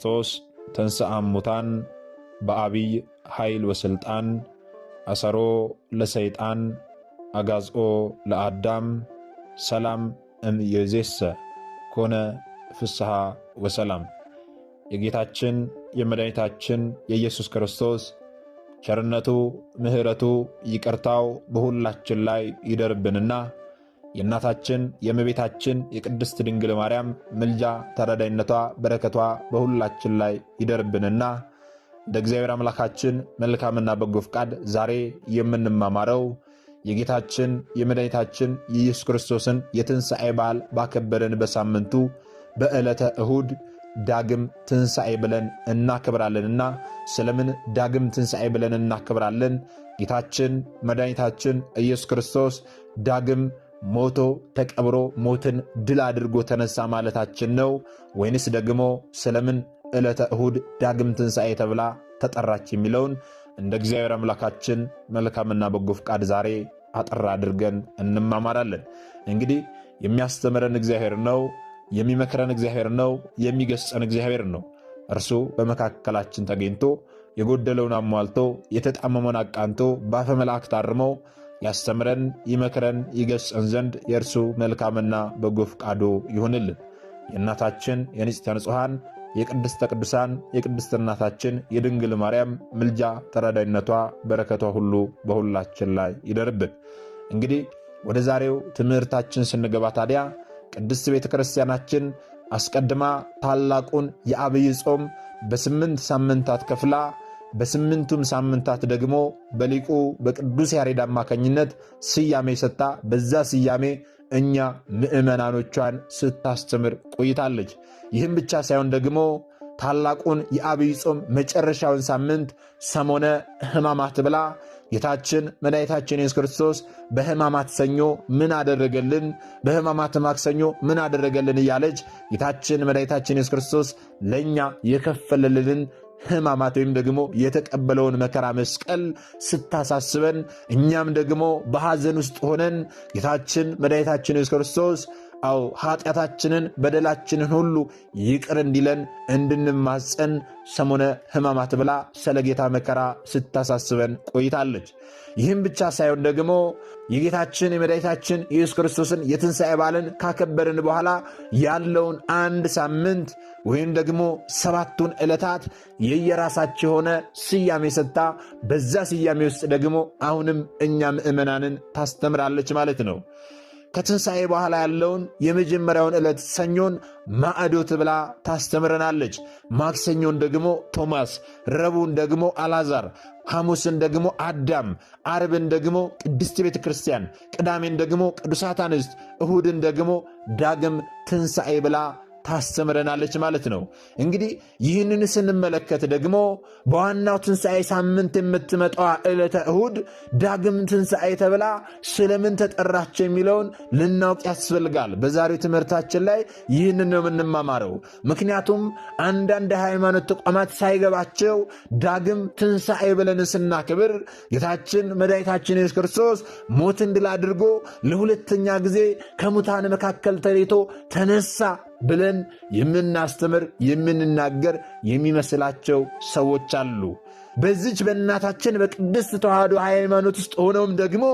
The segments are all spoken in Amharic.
ክርስቶስ ተንሥአ እሙታን በአቢይ ኃይል ወሥልጣን አሰሮ ለሰይጣን አጋዝኦ ለአዳም ሰላም እምይእዜሰ ኮነ ፍስሐ ወሰላም። የጌታችን የመድኃኒታችን የኢየሱስ ክርስቶስ ቸርነቱ፣ ምሕረቱ፣ ይቅርታው በሁላችን ላይ ይደርብንና የእናታችን የእመቤታችን የቅድስት ድንግል ማርያም ምልጃ፣ ተራዳይነቷ፣ በረከቷ በሁላችን ላይ ይደርብንና እንደ እግዚአብሔር አምላካችን መልካምና በጎ ፍቃድ ዛሬ የምንማማረው የጌታችን የመድኃኒታችን የኢየሱስ ክርስቶስን የትንሣኤ በዓል ባከበረን በሳምንቱ በዕለተ እሁድ ዳግም ትንሣኤ ብለን እናከብራለንና ስለምን ዳግም ትንሣኤ ብለን እናከብራለን? ጌታችን መድኃኒታችን ኢየሱስ ክርስቶስ ዳግም ሞቶ ተቀብሮ ሞትን ድል አድርጎ ተነሳ ማለታችን ነው ወይንስ ደግሞ ስለምን ዕለተ እሁድ ዳግም ትንሣኤ ተብላ ተጠራች የሚለውን እንደ እግዚአብሔር አምላካችን መልካምና በጎ ፍቃድ ዛሬ አጠር አድርገን እንማማራለን። እንግዲህ የሚያስተምረን እግዚአብሔር ነው፣ የሚመክረን እግዚአብሔር ነው፣ የሚገሥጸን እግዚአብሔር ነው። እርሱ በመካከላችን ተገኝቶ የጎደለውን አሟልቶ የተጣመመውን አቃንቶ በአፈ መላእክት አርሞ ያስተምረን፣ ይመክረን፣ ይገሥጸን ዘንድ የእርሱ መልካምና በጎ ፍቃዱ ይሁንልን። የእናታችን የንጽሕተ ንጹሐን የቅድስተ ቅዱሳን የቅድስት እናታችን የድንግል ማርያም ምልጃ፣ ተራዳይነቷ፣ በረከቷ ሁሉ በሁላችን ላይ ይደርብን። እንግዲህ ወደ ዛሬው ትምህርታችን ስንገባ ታዲያ ቅድስት ቤተ ክርስቲያናችን አስቀድማ ታላቁን የአብይ ጾም በ8 ሳምንታት ከፍላ በ8ቱም ሳምንታት ደግሞ በሊቁ በቅዱስ ያሬድ አማካኝነት ስያሜ ሰጥታ በዛ ስያሜ እኛ ምእመናኖቿን ስታስተምር ቆይታለች። ይህም ብቻ ሳይሆን ደግሞ ታላቁን የአብይ ጾም መጨረሻውን ሳምንት ሰሞነ ሕማማት ብላ ጌታችን መድኃኒታችን ኢየሱስ ክርስቶስ በሕማማት ሰኞ ምን አደረገልን፣ በሕማማት ማክሰኞ ምን አደረገልን እያለች ጌታችን መድኃኒታችን ኢየሱስ ክርስቶስ ለእኛ የከፈለልን ሕማማት ወይም ደግሞ የተቀበለውን መከራ መስቀል ስታሳስበን እኛም ደግሞ በሐዘን ውስጥ ሆነን ጌታችን መድኃኒታችን ኢየሱስ ክርስቶስ ኃጢአታችንን በደላችንን ሁሉ ይቅር እንዲለን እንድንማጸን ሰሞነ ሕማማት ብላ ስለ ጌታ መከራ ስታሳስበን ቆይታለች። ይህም ብቻ ሳይሆን ደግሞ የጌታችን የመድኃኒታችን የኢየሱስ ክርስቶስን የትንሣኤ በዓልን ካከበርን በኋላ ያለውን አንድ ሳምንት ወይም ደግሞ 7ቱን ዕለታት የየራሳቸው የሆነ ስያሜ ሰጥታ በዛ ስያሜ ውስጥ ደግሞ አሁንም እኛ ምእመናንን ታስተምራለች ማለት ነው። ከትንሣኤ በኋላ ያለውን የመጀመሪያውን ዕለት ሰኞን ማዕዶት ብላ ታስተምረናለች። ማክሰኞን ደግሞ ቶማስ፣ ረቡዕን ደግሞ አልዓዛር፣ ሐሙስን ደግሞ አዳም፣ ዓርብን ደግሞ ቅድስት ቤተ ክርስቲያን፣ ቅዳሜን ደግሞ ቅዱሳት አንስት፣ እሁድን ደግሞ ዳግም ትንሣኤ ብላ ታስተምረናለች ማለት ነው። እንግዲህ ይህንን ስንመለከት ደግሞ በዋናው ትንሣኤ ሳምንት የምትመጣዋ ዕለተ እሁድ ዳግም ትንሣኤ ተብላ ስለምን ተጠራች የሚለውን ልናውቅ ያስፈልጋል። በዛሬው ትምህርታችን ላይ ይህንን ነው የምንማማረው። ምክንያቱም አንዳንድ ሃይማኖት ተቋማት ሳይገባቸው ዳግም ትንሣኤ ብለን ስናክብር ጌታችን መድኃኒታችን ኢየሱስ ክርስቶስ ሞትን ድል አድርጎ ለሁለተኛ ጊዜ ከሙታን መካከል ተለይቶ ተነሳ ብለን የምናስተምር የምንናገር የሚመስላቸው ሰዎች አሉ። በዚች በእናታችን በቅድስት ተዋሕዶ ሃይማኖት ውስጥ ሆነውም ደግሞ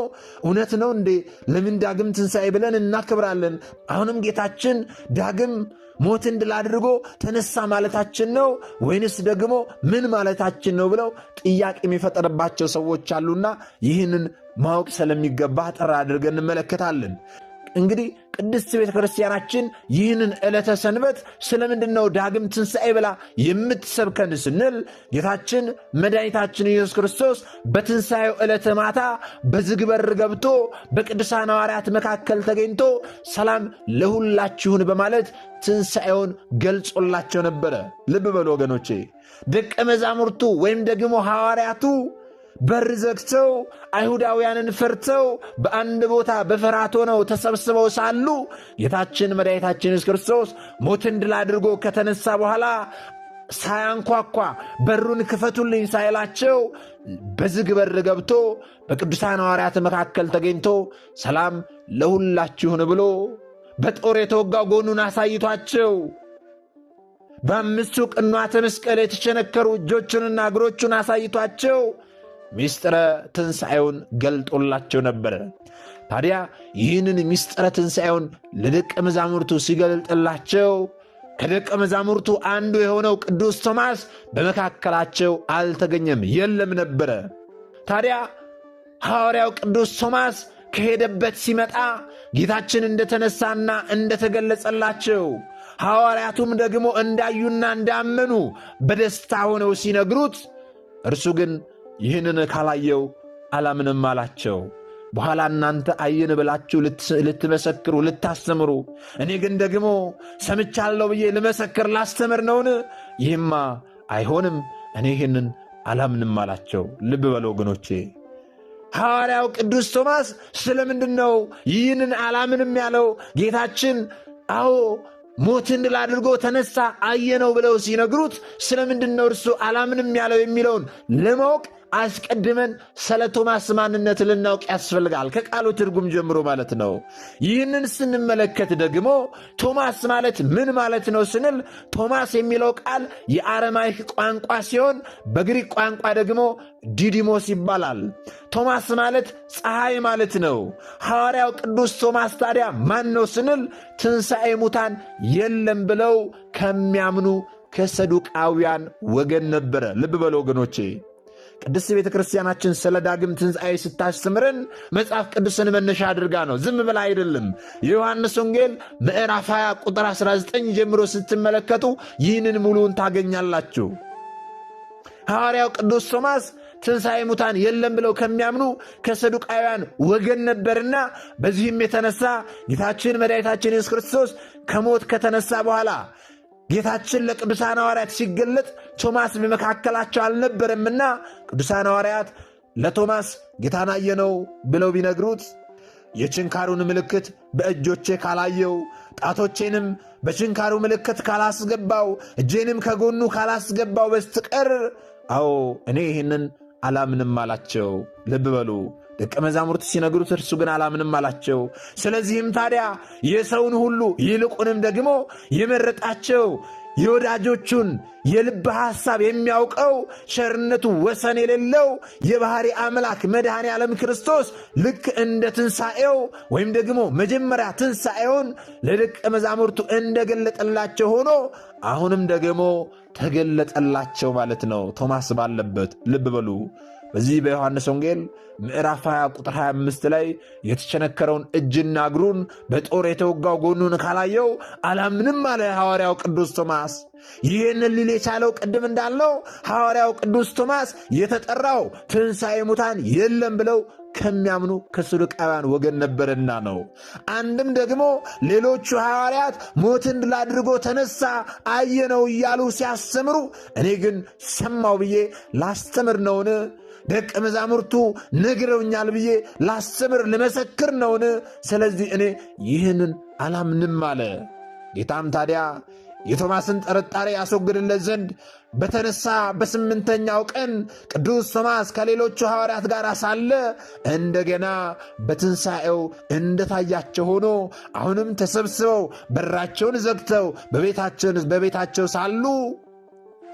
እውነት ነው እንዴ? ለምን ዳግም ትንሣኤ ብለን እናክብራለን? አሁንም ጌታችን ዳግም ሞትን ድል አድርጎ ተነሳ ማለታችን ነው ወይንስ ደግሞ ምን ማለታችን ነው ብለው ጥያቄ የሚፈጠርባቸው ሰዎች አሉና ይህንን ማወቅ ስለሚገባ ጠራ አድርገን እንመለከታለን። እንግዲህ ቅድስት ቤተ ክርስቲያናችን ይህንን ዕለተ ሰንበት ስለምንድን ነው ዳግም ትንሣኤ ብላ የምትሰብከን ስንል ጌታችን መድኃኒታችን ኢየሱስ ክርስቶስ በትንሣኤው ዕለተ ማታ በዝግ በር ገብቶ በቅዱሳን ሐዋርያት መካከል ተገኝቶ ሰላም ለሁላችሁን በማለት ትንሣኤውን ገልጾላቸው ነበረ። ልብ በሉ ወገኖቼ፣ ደቀ መዛሙርቱ ወይም ደግሞ ሐዋርያቱ በር ዘግተው አይሁዳውያንን ፈርተው በአንድ ቦታ በፍርሃት ሆነው ተሰብስበው ሳሉ ጌታችን መድኃኒታችን ኢየሱስ ክርስቶስ ሞትን ድል አድርጎ ከተነሳ በኋላ ሳያንኳኳ በሩን ክፈቱልኝ ሳይላቸው በዝግ በር ገብቶ በቅዱሳን ሐዋርያት መካከል ተገኝቶ ሰላም ለሁላችሁን ብሎ በጦር የተወጋ ጎኑን አሳይቷቸው በአምስቱ ቅንዋተ መስቀል የተቸነከሩ እጆቹንና እግሮቹን አሳይቷቸው ምስጢረ ትንሣኤውን ገልጦላቸው ነበረ። ታዲያ ይህንን ምስጢረ ትንሣኤውን ለደቀ መዛሙርቱ ሲገልጥላቸው ከደቀ መዛሙርቱ አንዱ የሆነው ቅዱስ ቶማስ በመካከላቸው አልተገኘም፣ የለም ነበረ። ታዲያ ሐዋርያው ቅዱስ ቶማስ ከሄደበት ሲመጣ ጌታችን እንደተነሳና እንደተገለጸላቸው ሐዋርያቱም ደግሞ እንዳዩና እንዳመኑ በደስታ ሆነው ሲነግሩት እርሱ ግን ይህንን ካላየው አላምንም አላቸው። በኋላ እናንተ አየን ብላችሁ ልትመሰክሩ ልታስተምሩ፣ እኔ ግን ደግሞ ሰምቻለሁ ብዬ ልመሰክር ላስተምር ነውን? ይህማ አይሆንም፣ እኔ ይህንን አላምንም አላቸው። ልብ በሉ ወገኖቼ፣ ሐዋርያው ቅዱስ ቶማስ ስለምንድን ነው ይህንን አላምንም ያለው? ጌታችን አዎ ሞትን ድል አድርጎ ተነሳ አየነው ብለው ሲነግሩት ስለምንድን ነው እርሱ አላምንም ያለው የሚለውን ለማወቅ አስቀድመን ስለ ቶማስ ማንነት ልናውቅ ያስፈልጋል። ከቃሉ ትርጉም ጀምሮ ማለት ነው። ይህንን ስንመለከት ደግሞ ቶማስ ማለት ምን ማለት ነው ስንል ቶማስ የሚለው ቃል የአረማይክ ቋንቋ ሲሆን በግሪክ ቋንቋ ደግሞ ዲዲሞስ ይባላል። ቶማስ ማለት ፀሐይ ማለት ነው። ሐዋርያው ቅዱስ ቶማስ ታዲያ ማን ነው ስንል ትንሣኤ ሙታን የለም ብለው ከሚያምኑ ከሰዱቃውያን ወገን ነበረ። ልብ በሉ ወገኖቼ፣ ቅድስት ቤተ ክርስቲያናችን ስለ ዳግም ትንሣኤ ስታስተምረን መጽሐፍ ቅዱስን መነሻ አድርጋ ነው፣ ዝም ብላ አይደለም። የዮሐንስ ወንጌል ምዕራፍ 20 ቁጥር 19 ጀምሮ ስትመለከቱ ይህንን ሙሉውን ታገኛላችሁ። ሐዋርያው ቅዱስ ቶማስ ትንሣኤ ሙታን የለም ብለው ከሚያምኑ ከሰዱቃውያን ወገን ነበርና በዚህም የተነሳ ጌታችን መድኃኒታችን ኢየሱስ ክርስቶስ ከሞት ከተነሳ በኋላ ጌታችን ለቅዱሳን ሐዋርያት ሲገለጥ ቶማስ በመካከላቸው አልነበረምና ቅዱሳን ሐዋርያት ለቶማስ ጌታን አየነው ብለው ቢነግሩት የችንካሩን ምልክት በእጆቼ ካላየው፣ ጣቶቼንም በችንካሩ ምልክት ካላስገባው፣ እጄንም ከጎኑ ካላስገባው በስተቀር አዎ እኔ ይህንን አላምንም አላቸው። ልብ በሉ፣ ደቀ መዛሙርት ሲነግሩት እርሱ ግን አላምንም አላቸው። ስለዚህም ታዲያ የሰውን ሁሉ ይልቁንም ደግሞ የመረጣቸው የወዳጆቹን የልብ ሐሳብ የሚያውቀው ቸርነቱ ወሰን የሌለው የባሕሪ አምላክ መድኃኔ ዓለም ክርስቶስ ልክ እንደ ትንሣኤው ወይም ደግሞ መጀመሪያ ትንሣኤውን ለደቀ መዛሙርቱ እንደገለጠላቸው ሆኖ አሁንም ደግሞ ተገለጠላቸው ማለት ነው። ቶማስ ባለበት ልብ በሉ። በዚህ በዮሐንስ ወንጌል ምዕራፍ 20 ቁጥር 25 ላይ የተቸነከረውን እጅና እግሩን በጦር የተወጋው ጎኑን ካላየው አላምንም አለ ሐዋርያው ቅዱስ ቶማስ። ይህንን ሊል የቻለው ቅድም እንዳለው ሐዋርያው ቅዱስ ቶማስ የተጠራው ትንሣኤ ሙታን የለም ብለው ከሚያምኑ ከሰዱቃውያን ወገን ነበርና ነው። አንድም ደግሞ ሌሎቹ ሐዋርያት ሞትን ድል አድርጎ ተነሳ አየነው እያሉ ሲያስተምሩ እኔ ግን ሰማው ብዬ ላስተምር ነውን? ደቀ መዛሙርቱ ነግረውኛል ብዬ ላስተምር ልመሰክር ነውን? ስለዚህ እኔ ይህንን አላምንም አለ። ጌታም ታዲያ የቶማስን ጥርጣሬ ያስወግድለት ዘንድ በተነሳ በስምንተኛው ቀን ቅዱስ ቶማስ ከሌሎቹ ሐዋርያት ጋር ሳለ እንደገና በትንሣኤው እንደታያቸው ሆኖ አሁንም ተሰብስበው በራቸውን ዘግተው በቤታቸው ሳሉ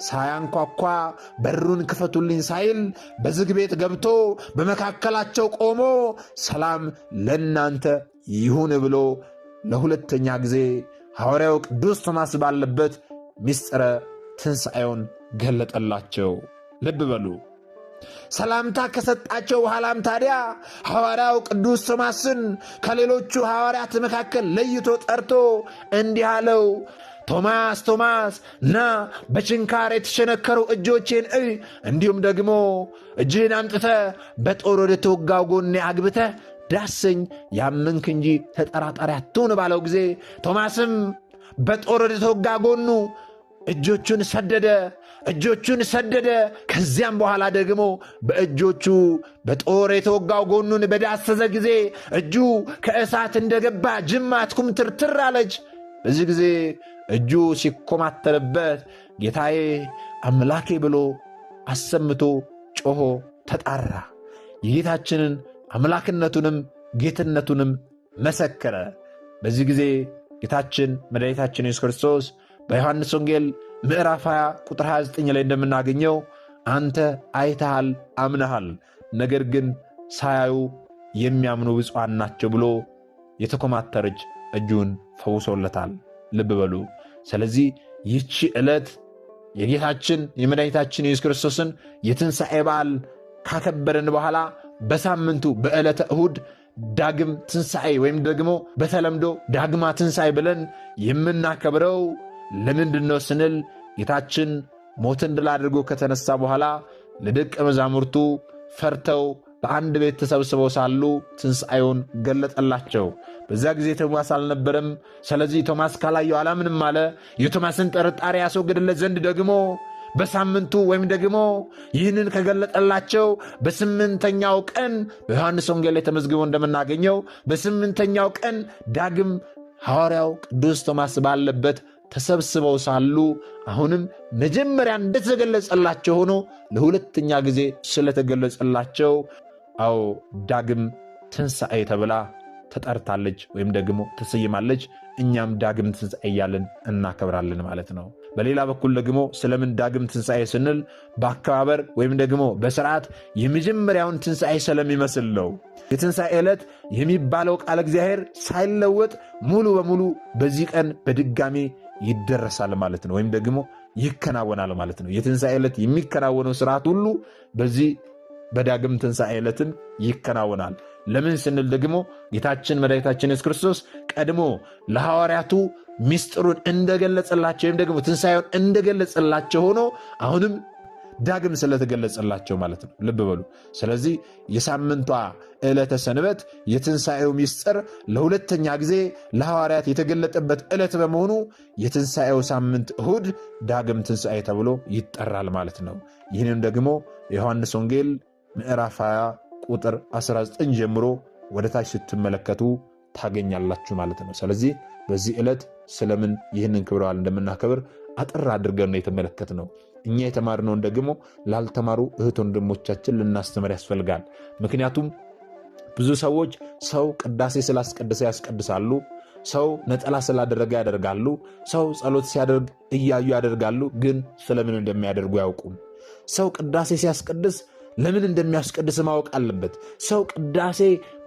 ሳያንኳኳ በሩን ክፈቱልኝ ሳይል በዝግ ቤት ገብቶ በመካከላቸው ቆሞ ሰላም ለእናንተ ይሁን ብሎ ለሁለተኛ ጊዜ ሐዋርያው ቅዱስ ቶማስ ባለበት ምስጢረ ትንሣኤውን ገለጠላቸው። ልብ በሉ። ሰላምታ ከሰጣቸው በኋላም ታዲያ ሐዋርያው ቅዱስ ቶማስን ከሌሎቹ ሐዋርያት መካከል ለይቶ ጠርቶ እንዲህ አለው፣ ቶማስ ቶማስ ና በችንካር የተሸነከሩ እጆቼን እይ፣ እንዲሁም ደግሞ እጅህን አምጥተ በጦር ወደ ተወጋው ጎኔ አግብተህ ዳሰኝ፣ ያመንክ እንጂ ተጠራጣሪ አትሁን ባለው ጊዜ ቶማስም በጦር ወደ ተወጋ ጎኑ እጆቹን ሰደደ። ከዚያም በኋላ ደግሞ በእጆቹ በጦር የተወጋው ጎኑን በዳሰሰ ጊዜ እጁ ከእሳት እንደገባ ጅማት ኩምትርትር አለች። በዚህ ጊዜ እጁ ሲኮማተርበት ጌታዬ አምላኬ ብሎ አሰምቶ ጮሆ ተጣራ። የጌታችንን አምላክነቱንም ጌትነቱንም መሰከረ። በዚህ ጊዜ ጌታችን መድኃኒታችን ኢየሱስ ክርስቶስ በዮሐንስ ወንጌል ምዕራፍ 20 ቁጥር 29 ላይ እንደምናገኘው አንተ አይተሃል አምነሃል፣ ነገር ግን ሳያዩ የሚያምኑ ብፁዓን ናቸው ብሎ የተኮማተረች እጁን ፈውሶለታል። ልብ በሉ። ስለዚህ ይህቺ ዕለት የጌታችን የመድኃኒታችን ኢየሱስ ክርስቶስን የትንሣኤ በዓል ካከበረን በኋላ በሳምንቱ በዕለተ እሁድ ዳግም ትንሣኤ ወይም ደግሞ በተለምዶ ዳግማ ትንሣኤ ብለን የምናከብረው ለምንድነው ስንል ጌታችን ሞትን ድል አድርጎ ከተነሳ በኋላ ለደቀ መዛሙርቱ ፈርተው በአንድ ቤት ተሰብስበው ሳሉ ትንሣኤውን ገለጠላቸው። በዛ ጊዜ ቶማስ አልነበረም። ስለዚህ ቶማስ ካላየው አላምንም አለ። የቶማስን ጥርጣሬ ያስወግድለት ዘንድ ደግሞ በሳምንቱ ወይም ደግሞ ይህንን ከገለጠላቸው በስምንተኛው ቀን በዮሐንስ ወንጌል ላይ ተመዝግቦ እንደምናገኘው በስምንተኛው ቀን ዳግም ሐዋርያው ቅዱስ ቶማስ ባለበት ተሰብስበው ሳሉ አሁንም መጀመሪያ እንደተገለጸላቸው ሆኖ ለሁለተኛ ጊዜ ስለተገለጸላቸው አዎ ዳግም ትንሣኤ ተብላ ተጠርታለች ወይም ደግሞ ተሰይማለች። እኛም ዳግም ትንሣኤ እያልን እናከብራለን ማለት ነው። በሌላ በኩል ደግሞ ስለምን ዳግም ትንሣኤ ስንል በአከባበር ወይም ደግሞ በስርዓት የመጀመሪያውን ትንሣኤ ስለሚመስል ነው። የትንሣኤ ዕለት የሚባለው ቃል እግዚአብሔር ሳይለወጥ ሙሉ በሙሉ በዚህ ቀን በድጋሚ ይደረሳል ማለት ነው፣ ወይም ደግሞ ይከናወናል ማለት ነው። የትንሣኤ ዕለት የሚከናወነው ስርዓት ሁሉ በዚህ በዳግም ትንሣኤ ዕለትም ይከናወናል። ለምን ስንል ደግሞ ጌታችን መድኃኒታችን ኢየሱስ ክርስቶስ ቀድሞ ለሐዋርያቱ ምስጢሩን እንደገለጸላቸው ወይም ደግሞ ትንሣኤውን እንደገለጸላቸው ሆኖ አሁንም ዳግም ስለተገለጸላቸው ማለት ነው። ልብ በሉ። ስለዚህ የሳምንቷ ዕለተ ሰንበት የትንሣኤው ምስጢር ለሁለተኛ ጊዜ ለሐዋርያት የተገለጠበት ዕለት በመሆኑ የትንሣኤው ሳምንት እሁድ ዳግም ትንሣኤ ተብሎ ይጠራል ማለት ነው። ይህንም ደግሞ የዮሐንስ ወንጌል ምዕራፍ 20 ቁጥር 19 ጀምሮ ወደ ታች ስትመለከቱ ታገኛላችሁ ማለት ነው። ስለዚህ በዚህ ዕለት ስለምን ይህንን ክብረ በዓል እንደምናከብር አጥር አድርገን ነው የተመለከትነው። እኛ የተማርነውን ደግሞ ላልተማሩ እህት ወንድሞቻችን ልናስተምር ያስፈልጋል። ምክንያቱም ብዙ ሰዎች ሰው ቅዳሴ ስላስቀደሰ ያስቀድሳሉ፣ ሰው ነጠላ ስላደረገ ያደርጋሉ፣ ሰው ጸሎት ሲያደርግ እያዩ ያደርጋሉ፣ ግን ስለምን እንደሚያደርጉ አያውቁም። ሰው ቅዳሴ ሲያስቀድስ ለምን እንደሚያስቀድስ ማወቅ አለበት። ሰው ቅዳሴ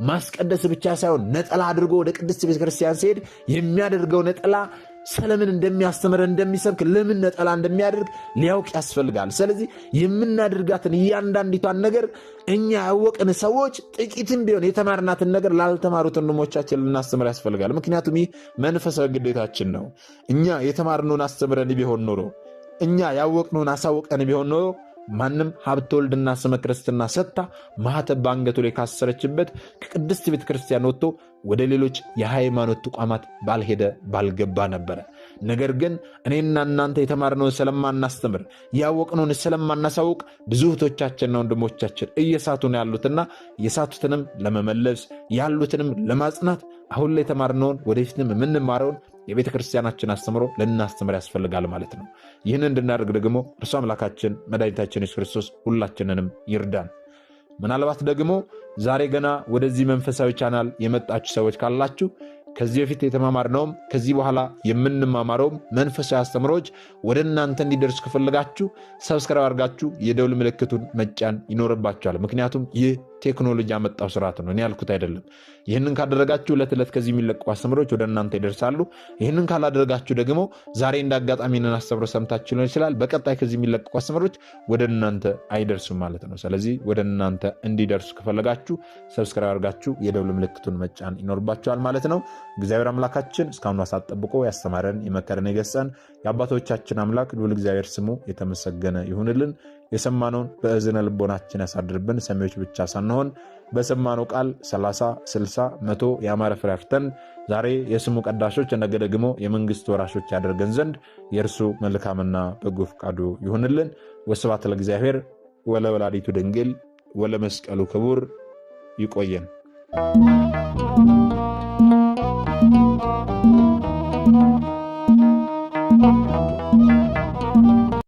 ማስቀደስ ብቻ ሳይሆን ነጠላ አድርጎ ወደ ቅድስት ቤተክርስቲያን ሲሄድ የሚያደርገው ነጠላ ስለምን እንደሚያስተምር እንደሚሰብክ ለምን ነጠላ እንደሚያደርግ ሊያውቅ ያስፈልጋል። ስለዚህ የምናደርጋትን እያንዳንዲቷን ነገር እኛ ያወቅን ሰዎች ጥቂትም ቢሆን የተማርናትን ነገር ላልተማሩት ወንድሞቻችን ልናስተምር ያስፈልጋል። ምክንያቱም ይህ መንፈሳዊ ግዴታችን ነው። እኛ የተማርነውን አስተምረን ቢሆን ኖሮ፣ እኛ ያወቅነውን አሳውቀን ቢሆን ኖሮ ማንም ሀብተ ወልድና ስመ ክርስትና ሰጥታ ማኅተብ በአንገቱ ላይ ካሰረችበት ከቅድስት ቤተ ክርስቲያን ወጥቶ ወደ ሌሎች የሃይማኖት ተቋማት ባልሄደ ባልገባ ነበረ። ነገር ግን እኔና እናንተ የተማርነውን ስለማናስተምር ያወቅነውን ስለማናሳውቅ ብዙ እህቶቻችንና ወንድሞቻችን እየሳቱ ነው ያሉትና የሳቱትንም ለመመለስ ያሉትንም ለማጽናት አሁን ላይ የተማርነውን ወደፊትም የምንማረውን የቤተ ክርስቲያናችን አስተምሮ ልናስተምር ያስፈልጋል ማለት ነው። ይህን እንድናደርግ ደግሞ እርሱ አምላካችን መድኃኒታችን ኢየሱስ ክርስቶስ ሁላችንንም ይርዳን። ምናልባት ደግሞ ዛሬ ገና ወደዚህ መንፈሳዊ ቻናል የመጣችሁ ሰዎች ካላችሁ ከዚህ በፊት የተማማርነውም ከዚህ በኋላ የምንማማረውም መንፈሳዊ አስተምሮች ወደ እናንተ እንዲደርሱ ከፈለጋችሁ ሰብስክራይብ አድርጋችሁ የደውል ምልክቱን መጫን ይኖርባችኋል። ምክንያቱም ይህ ቴክኖሎጂ ያመጣው ስርዓት ነው፣ እኔ ያልኩት አይደለም። ይህንን ካደረጋችሁ ዕለት ዕለት ከዚህ የሚለቀቁ አስተምሮች ወደ እናንተ ይደርሳሉ። ይህንን ካላደረጋችሁ ደግሞ ዛሬ እንደ አጋጣሚ አስተምሮ ሰምታችሁ ሊሆን ይችላል፣ በቀጣይ ከዚህ የሚለቀቁ አስተምሮች ወደ እናንተ አይደርሱም ማለት ነው። ስለዚህ ወደ እናንተ እንዲደርሱ ከፈለጋችሁ ሰብስክራይብ አድርጋችሁ የደውል ምልክቱን መጫን ይኖርባችኋል ማለት ነው። እግዚአብሔር አምላካችን እስካሁን ሰዓት ጠብቆ ያስተማረን የመከረን የገሰጸን የአባቶቻችን አምላክ ልዑል እግዚአብሔር ስሙ የተመሰገነ ይሁንልን። የሰማነውን በእዝነ ልቦናችን ያሳድርብን። ሰሚዎች ብቻ ሳንሆን በሰማነው ቃል 30፣ 60፣ 100 ያማረ ፍሬ አፍርተን ዛሬ የስሙ ቀዳሾች ነገ ደግሞ የመንግስት ወራሾች ያደርገን ዘንድ የእርሱ መልካምና በጎ ፈቃዱ ይሁንልን። ወስብሐት ለእግዚአብሔር ወለወላዲቱ ድንግል ወለመስቀሉ ክቡር። ይቆየን።